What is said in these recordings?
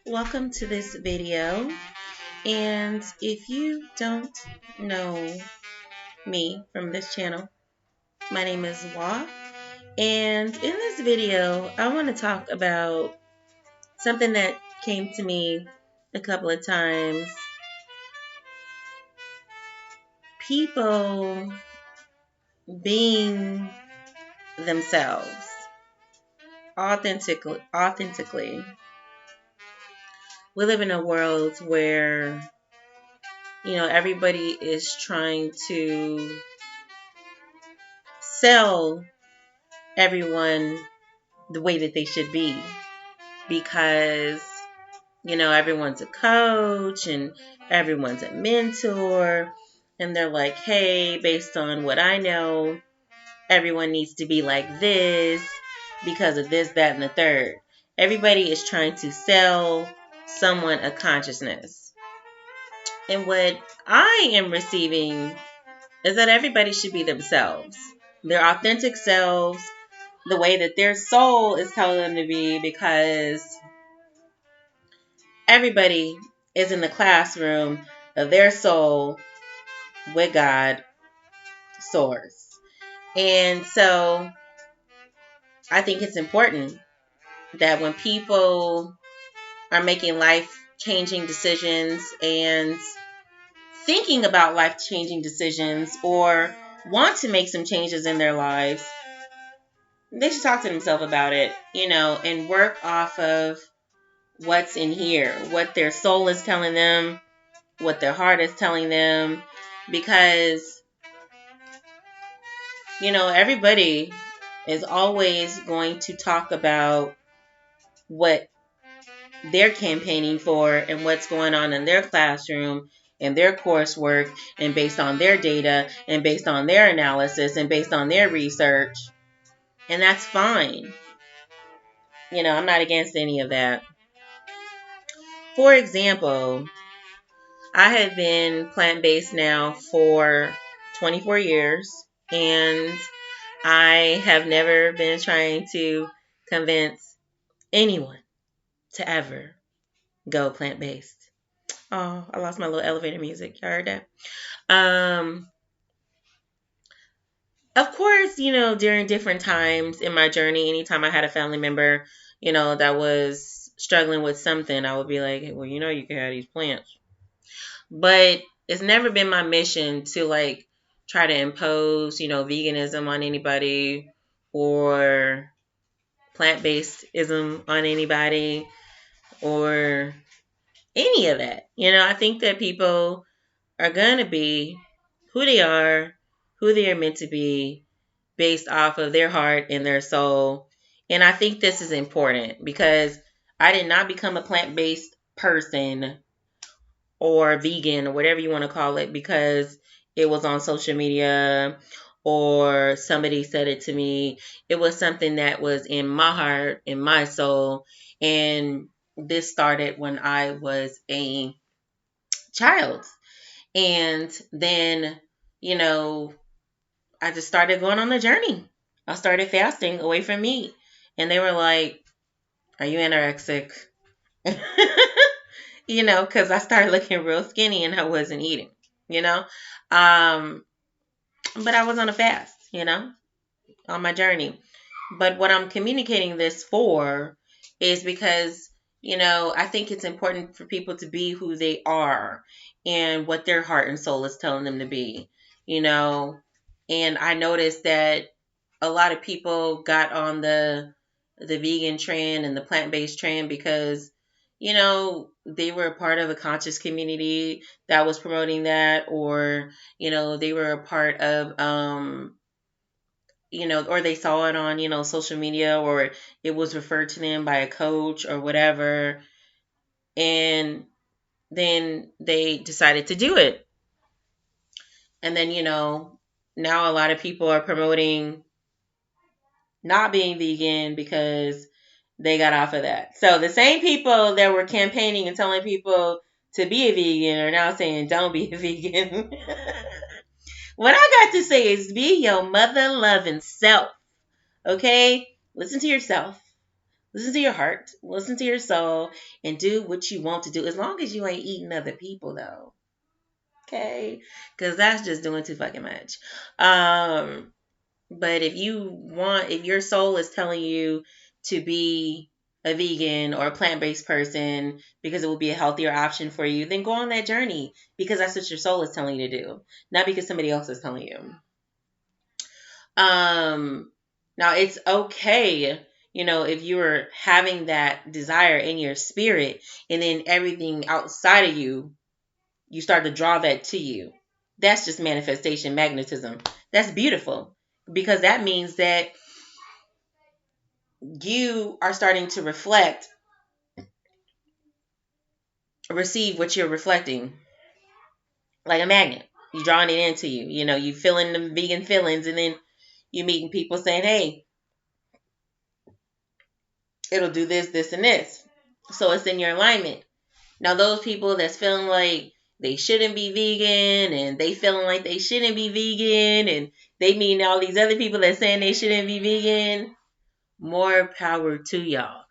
Welcome to this video. And if you don't know me from this channel, my name is Wa. And in this video, I want to talk about something that came to me a couple of times. People being themselves authentically. We live in a world where everybody is trying to sell everyone the way that they should be because everyone's a coach and everyone's a mentor, and they're like, hey, based on what I know, everyone needs to be like this because of this, that, and the third. Everybody is trying to sell someone a consciousness, and what I am receiving is that everybody should be themselves, their authentic selves, the way that their soul is telling them to be, because everybody is in the classroom of their soul with God source. And so I think it's important that when people are making life changing decisions and thinking about life changing decisions or want to make some changes in their lives, they should talk to themselves about it, and work off of what's in here, what their soul is telling them, what their heart is telling them, because, everybody is always going to talk about what they're campaigning for and what's going on in their classroom and their coursework, and based on their data and based on their analysis and based on their research. And that's fine. I'm not against any of that. For example, I have been plant-based now for 24 years, and I have never been trying to convince anyone to ever go plant-based. Oh, I lost my little elevator music. You heard that? Of course, during different times in my journey, anytime I had a family member, that was struggling with something, I would be like, well, you can have these plants. But it's never been my mission to try to impose, veganism on anybody or plant-based-ism on anybody or any of that. I think that people are going to be who they are, who they are meant to be, based off of their heart and their soul. And I think this is important because I did not become a plant-based person or vegan or whatever you want to call it because it was on social media or somebody said it to me. It was something that was in my heart, in my soul. And this started when I was a child. And then, I just started going on the journey. I started fasting away from meat. And they were like, are you anorexic? Because I started looking real skinny and I wasn't eating, you know. But I was on a fast, on my journey. But what I'm communicating this for is because, I think it's important for people to be who they are and what their heart and soul is telling them to be, And I noticed that a lot of people got on the vegan trend and the plant-based trend because, they were a part of a conscious community that was promoting that, or, they were a part of, or they saw it on, social media, or it was referred to them by a coach or whatever. And then they decided to do it. And then, now a lot of people are promoting not being vegan because they got off of that. So the same people that were campaigning and telling people to be a vegan are now saying don't be a vegan. What I got to say is be your mother loving self. Okay? Listen to yourself. Listen to your heart, listen to your soul, and do what you want to do. As long as you ain't eating other people, though. Okay? Because that's just doing too fucking much. But if your soul is telling you to be a vegan or a plant-based person because it will be a healthier option for you, then go on that journey because that's what your soul is telling you to do, not because somebody else is telling you. Now it's okay, if you're having that desire in your spirit and then everything outside of you start to draw that to you. That's just manifestation, magnetism. That's beautiful because that means that you are starting to receive what you're reflecting like a magnet. You're drawing it into you. You feeling the vegan feelings and then you meeting people saying, hey, it'll do this, this, and this. So it's in your alignment. Now, those people that's feeling like they shouldn't be vegan and they feeling like they shouldn't be vegan and they mean all these other people that's saying they shouldn't be vegan, more power to y'all.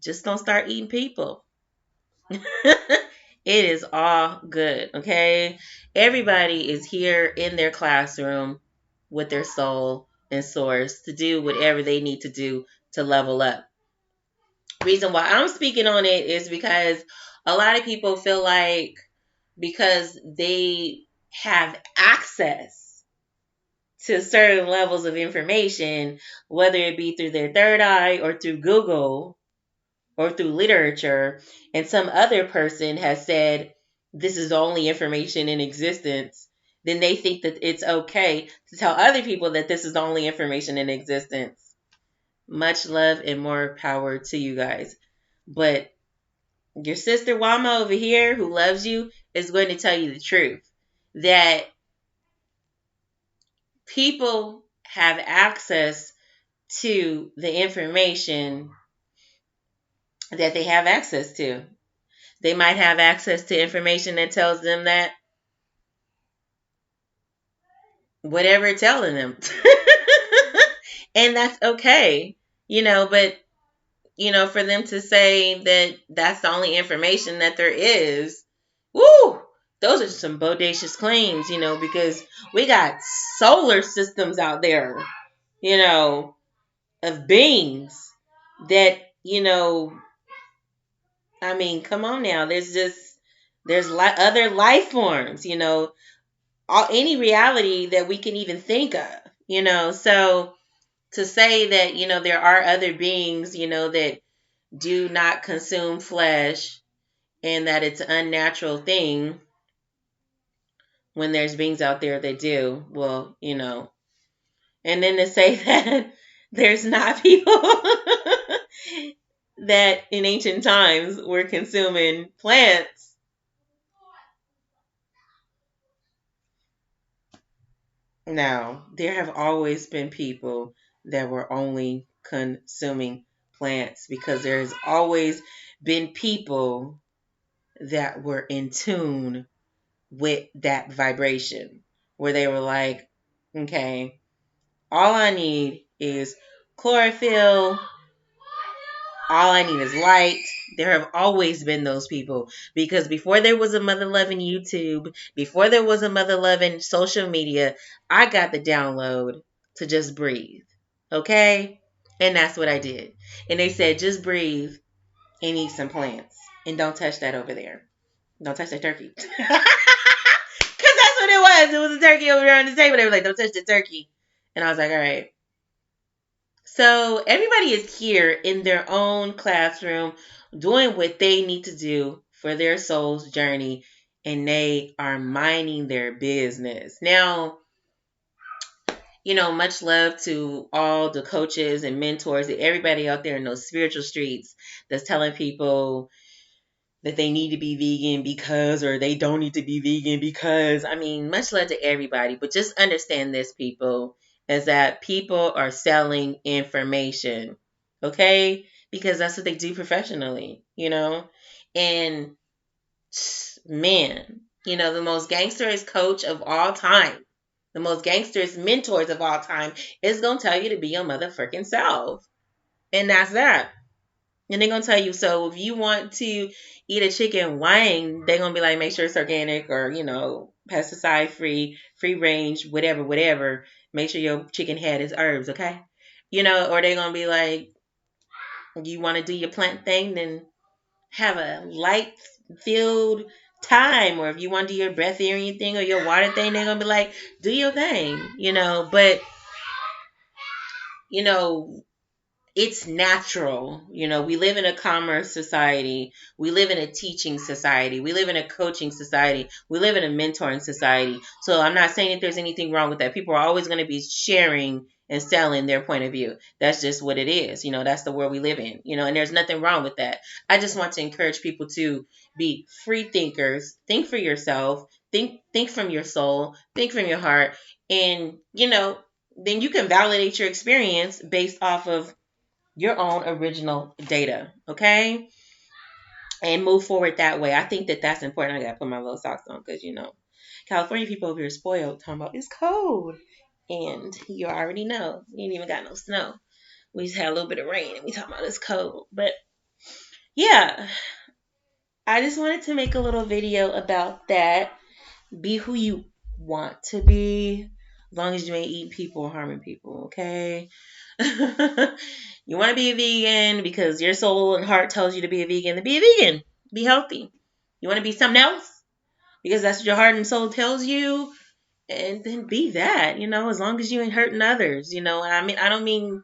Just don't start eating people. It is all good, okay? Everybody is here in their classroom with their soul and source to do whatever they need to do to level up. Reason why I'm speaking on it is because a lot of people feel like because they have access to certain levels of information, whether it be through their third eye or through Google or through literature, and some other person has said this is the only information in existence, then they think that it's okay to tell other people that this is the only information in existence. Much love and more power to you guys. But your sister Wama over here, who loves you, is going to tell you the truth. That people have access to the information that they have access to. They might have access to information that tells them that whatever it's telling them. And that's okay. But for them to say that that's the only information that there is, woo, those are some bodacious claims, because we got solar systems out there, of beings that, I mean, come on now. There's other life forms, any reality that we can even think of, So to say that, there are other beings, that do not consume flesh and that it's an unnatural thing when there's beings out there that do, well, and then to say that there's not people that in ancient times were consuming plants. Now, there have always been people that were only consuming plants because there's always been people that were in tune with that vibration where they were like, okay, all I need is chlorophyll. All I need is light. There have always been those people because before there was a mother loving YouTube, before there was a mother loving social media, I got the download to just breathe. Okay? And that's what I did. And they said, just breathe and eat some plants. And don't touch that over there. Don't touch that turkey. Because that's what it was. It was a turkey over there on the table. They were like, don't touch the turkey. And I was like, all right. So everybody is here in their own classroom doing what they need to do for their soul's journey, and they are minding their business. Now, much love to all the coaches and mentors and everybody out there in those spiritual streets that's telling people that they need to be vegan because, or they don't need to be vegan because. I mean, much love to everybody, but just understand this, people, is that people are selling information, okay? Because that's what they do professionally, And man, the most gangsterest coach of all time, the most gangsterest mentors of all time is going to tell you to be your motherfucking self. And that's that. And they're gonna tell you, so if you want to eat a chicken wing, they're gonna be like, make sure it's organic or, pesticide free, free range, whatever, whatever. Make sure your chicken head is herbs, okay? Or they're gonna be like, you wanna do your plant thing, then have a light filled time. Or if you want to do your breatharian thing or your water thing, they're gonna be like, do your thing. But you know, it's natural. We live in a commerce society. We live in a teaching society. We live in a coaching society. We live in a mentoring society. So I'm not saying that there's anything wrong with that. People are always going to be sharing and selling their point of view. That's just what it is. That's the world we live in, and there's nothing wrong with that. I just want to encourage people to be free thinkers. Think for yourself. Think from your soul. Think from your heart. And, then you can validate your experience based off of your own original data, okay? And move forward that way. I think that that's important. I gotta put my little socks on because California people over here spoiled, talking about it's cold, and you already know we ain't even got no snow. We just had a little bit of rain, and we talking about it's cold. But yeah, I just wanted to make a little video about that. Be who you want to be, as long as you ain't eating people or harming people, okay? You want to be a vegan because your soul and heart tells you to be a vegan, then be a vegan. Be healthy. You want to be something else because that's what your heart and soul tells you, and then be that, as long as you ain't hurting others, I don't mean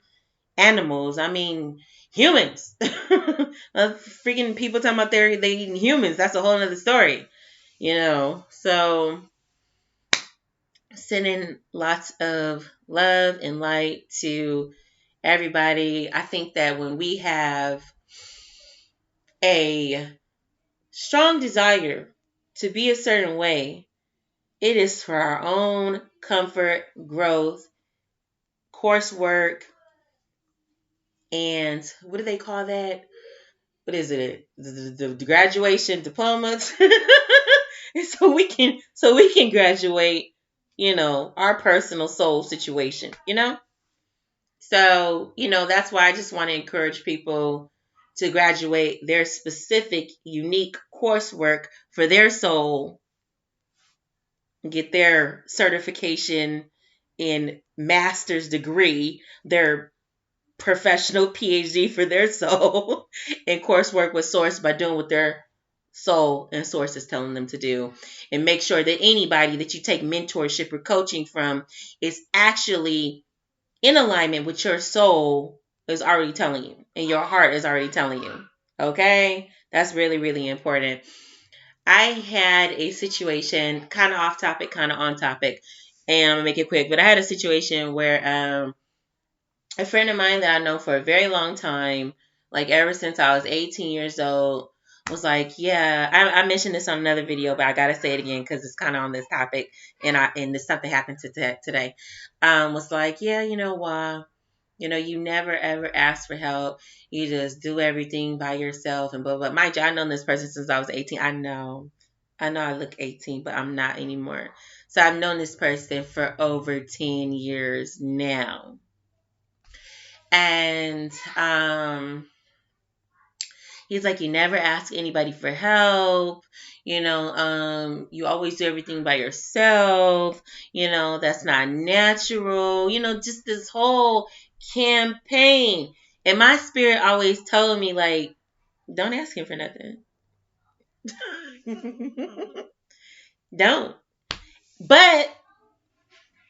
animals, I mean humans. Freaking people talking about they eating humans, that's a whole other story, so sending lots of love and light to everybody. I think that when we have a strong desire to be a certain way, it is for our own comfort, growth, coursework, and what do they call that? What is it? The graduation diplomas. And so we can graduate, our personal soul situation. So, that's why I just want to encourage people to graduate their specific, unique coursework for their soul, get their certification in master's degree, their professional PhD for their soul, and coursework with source by doing what their soul and source is telling them to do. And make sure that anybody that you take mentorship or coaching from is actually in alignment with your soul is already telling you and your heart is already telling you. Okay? That's really, really important. I had a situation, kind of off topic, kind of on topic, and I'm going to make it quick, but I had a situation where a friend of mine that I know for a very long time, like ever since I was 18 years old, was like, yeah, I mentioned this on another video, but I gotta say it again because it's kind of on this topic, and this something happened today. Was like, yeah, you never ever ask for help. You just do everything by yourself and blah blah. Mind you, I've known this person since I was 18. I know I look 18, but I'm not anymore. So I've known this person for over 10 years now. And he's like, you never ask anybody for help. You always do everything by yourself. That's not natural. Just this whole campaign. And my spirit always told me, like, don't ask him for nothing. Don't. But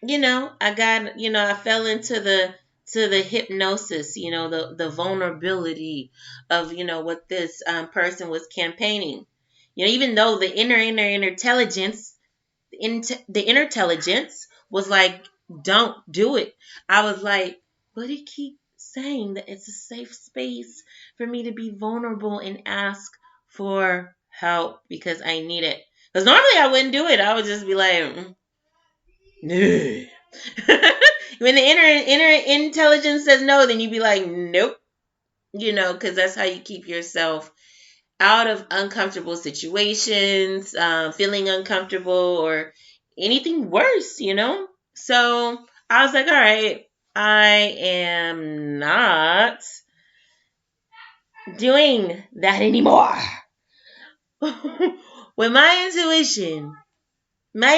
I fell into the hypnosis, the vulnerability of, what this person was campaigning. Even though the inner intelligence, the inner intelligence was like, don't do it. I was like, but he keeps saying that it's a safe space for me to be vulnerable and ask for help because I need it. Because normally I wouldn't do it. I would just be like, no. When the inner intelligence says no, then you'd be like, nope. Because that's how you keep yourself out of uncomfortable situations, feeling uncomfortable or anything worse. So I was like, all right, I am not doing that anymore. When my intuition, my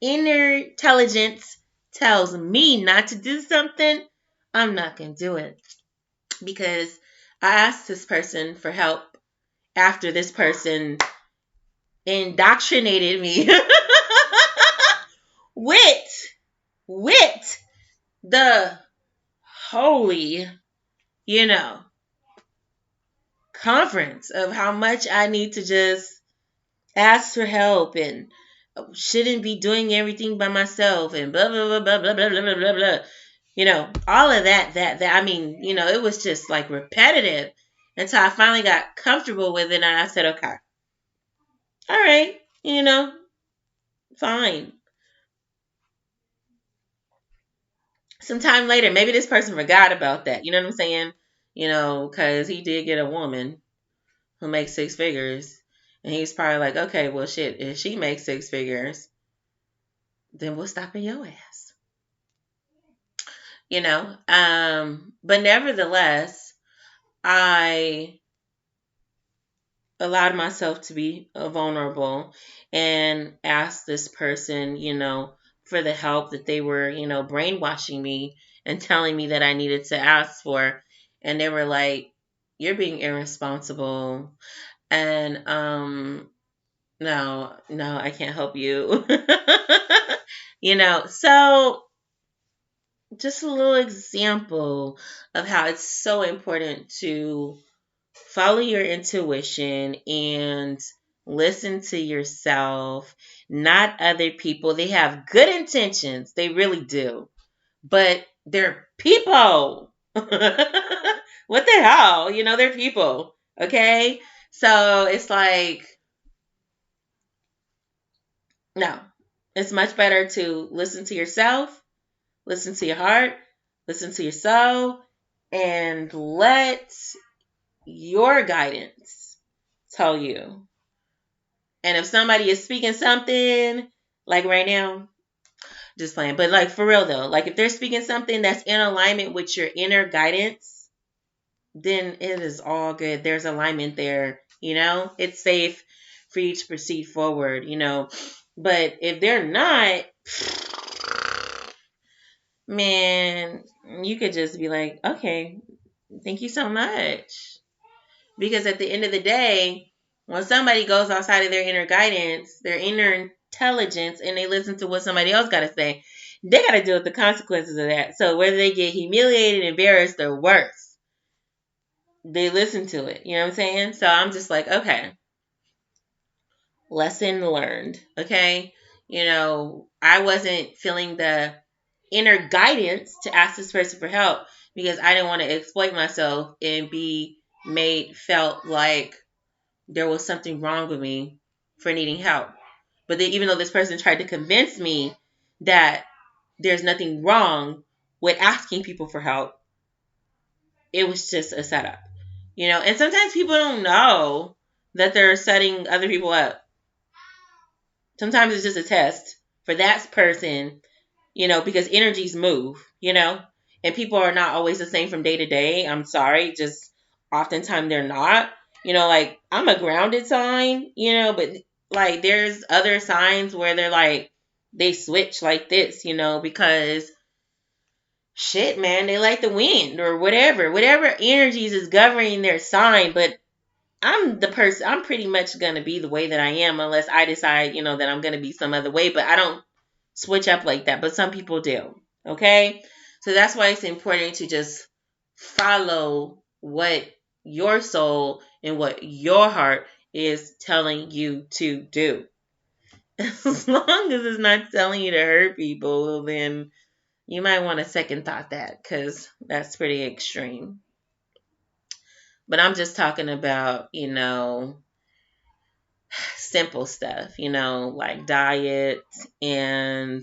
inner intelligence tells me not to do something, I'm not going to do it. Because I asked this person for help after this person indoctrinated me with with the holy, you know, conference of how much I need to just ask for help and shouldn't be doing everything by myself and blah blah blah blah blah blah blah blah blah. You know, all of that I mean, you know, it was just like repetitive until I finally got comfortable with it and I said, okay, all right, you know, fine. Sometime later, maybe this person forgot about that. You know what I'm saying? You know, because he did get a woman who makes six figures. And he's probably like, okay, well, shit, if she makes six figures, then what's stopping your ass? You know? But nevertheless, I allowed myself to be vulnerable and asked this person, you know, for the help that they were, you know, brainwashing me and telling me that I needed to ask for. And they were like, you're being irresponsible. And no, I can't help you. You know, so just a little example of how it's so important to follow your intuition and listen to yourself, not other people. They have good intentions, they really do, but they're people. What the hell? You know, they're people. Okay? So it's like, no, it's much better to listen to yourself, listen to your heart, listen to your soul, and let your guidance tell you. And if somebody is speaking something, like right now, just playing, but like for real though, like if they're speaking something that's in alignment with your inner guidance, then it is all good. There's alignment there, you know? It's safe for you to proceed forward, you know? But if they're not, man, you could just be like, okay, thank you so much. Because at the end of the day, when somebody goes outside of their inner guidance, their inner intelligence, and they listen to what somebody else got to say, they got to deal with the consequences of that. So whether they get humiliated, embarrassed, or worse, they listen to it. You know what I'm saying? So I'm just like, okay, lesson learned. Okay. You know, I wasn't feeling the inner guidance to ask this person for help because I didn't want to exploit myself and be made felt like there was something wrong with me for needing help. But then, even though this person tried to convince me that there's nothing wrong with asking people for help, it was just a setup. You know, and sometimes people don't know that they're setting other people up. Sometimes it's just a test for that person, you know, because energies move, you know, and people are not always the same from day to day. I'm sorry, just oftentimes they're not. You know, like I'm a grounded sign, you know, but like there's other signs where they're like, they switch like this, you know, because shit, man, they like the wind or whatever energies is governing their sign. But I'm the person, I'm pretty much going to be the way that I am unless I decide, you know, that I'm going to be some other way. But I don't switch up like that. But some people do. Okay. So that's why it's important to just follow what your soul and what your heart is telling you to do. As long as it's not telling you to hurt people, then you might want to second thought that because that's pretty extreme. But I'm just talking about, you know, simple stuff, you know, like diet and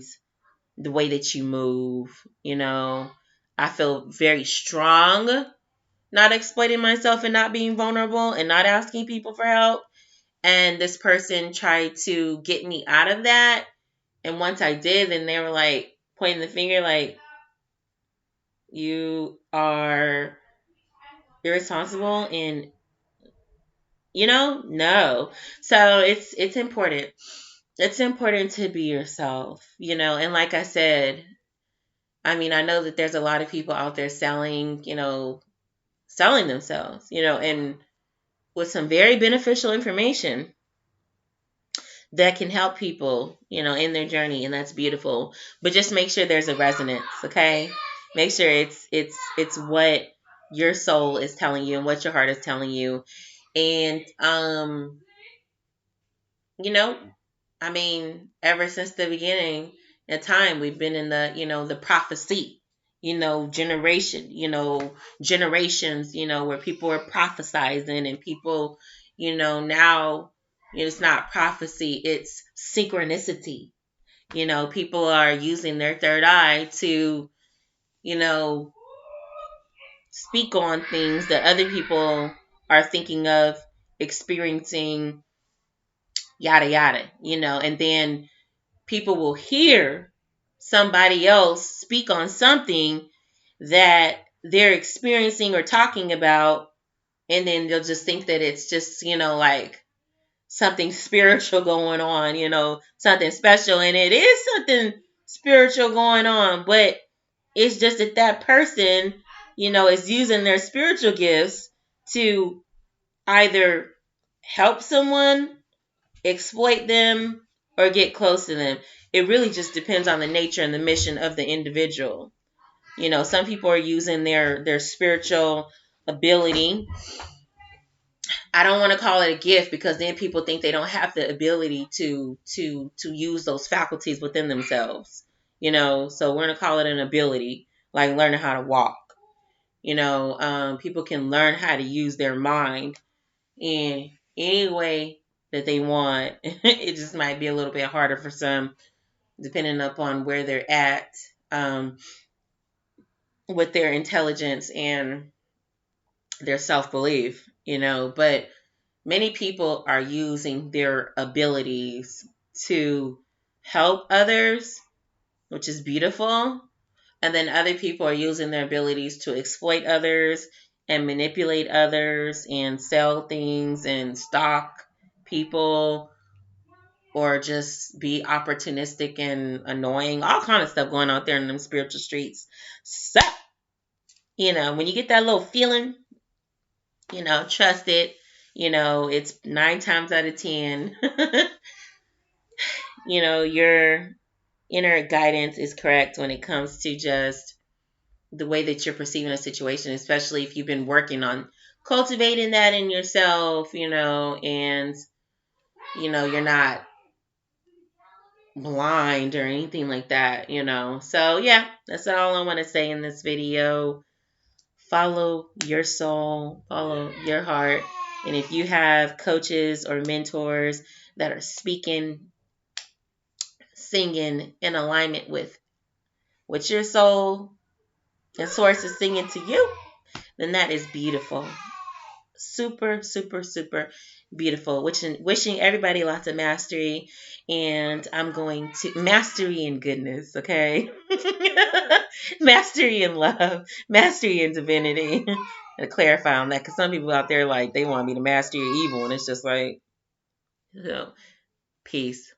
the way that you move, you know. I feel very strong not exploiting myself and not being vulnerable and not asking people for help. And this person tried to get me out of that. And once I did, then they were like pointing the finger like, you are irresponsible and no. So it's important. It's important to be yourself, and like I said, I mean, I know that there's a lot of people out there selling, selling themselves, and with some very beneficial information that can help people, in their journey, and that's beautiful. But just make sure there's a resonance, okay? Make sure it's what your soul is telling you and what your heart is telling you. And you know, I mean, ever since the beginning of time, we've been in the, the prophecy, generation, generations, where people are prophesizing and people, now it's not prophecy, it's synchronicity. People are using their third eye to, you know, speak on things that other people are thinking of experiencing, yada, yada, and then people will hear somebody else speak on something that they're experiencing or talking about, and then they'll just think that it's just, like something spiritual going on, something special. And it is something spiritual going on, but it's just that that person, is using their spiritual gifts to either help someone, exploit them, or get close to them. It really just depends on the nature and the mission of the individual. Some people are using their spiritual ability. I don't want to call it a gift because then people think they don't have the ability to use those faculties within themselves. So we're gonna call it an ability, like learning how to walk. People can learn how to use their mind in any way that they want. It just might be a little bit harder for some, depending upon where they're at, with their intelligence and their self-belief, but many people are using their abilities to help others, which is beautiful. And then other people are using their abilities to exploit others and manipulate others and sell things and stalk people, or just be opportunistic and annoying. All kind of stuff going on there in them spiritual streets. So, when you get that little feeling, trust it. It's 9 times out of 10. Your inner guidance is correct when it comes to just the way that you're perceiving a situation, especially if you've been working on cultivating that in yourself, and you're not blind or anything like that. So yeah, that's all I want to say in this video. Follow your soul, follow your heart. And if you have coaches or mentors that are speaking, singing in alignment with what your soul and source is singing to you, then that is beautiful. Super, super, super beautiful. Wishing everybody lots of mastery. And I'm going to mastery and goodness, okay? Mastery and love, mastery and divinity. To clarify on that, because some people out there, like, they want me to master your evil, and it's just like, peace.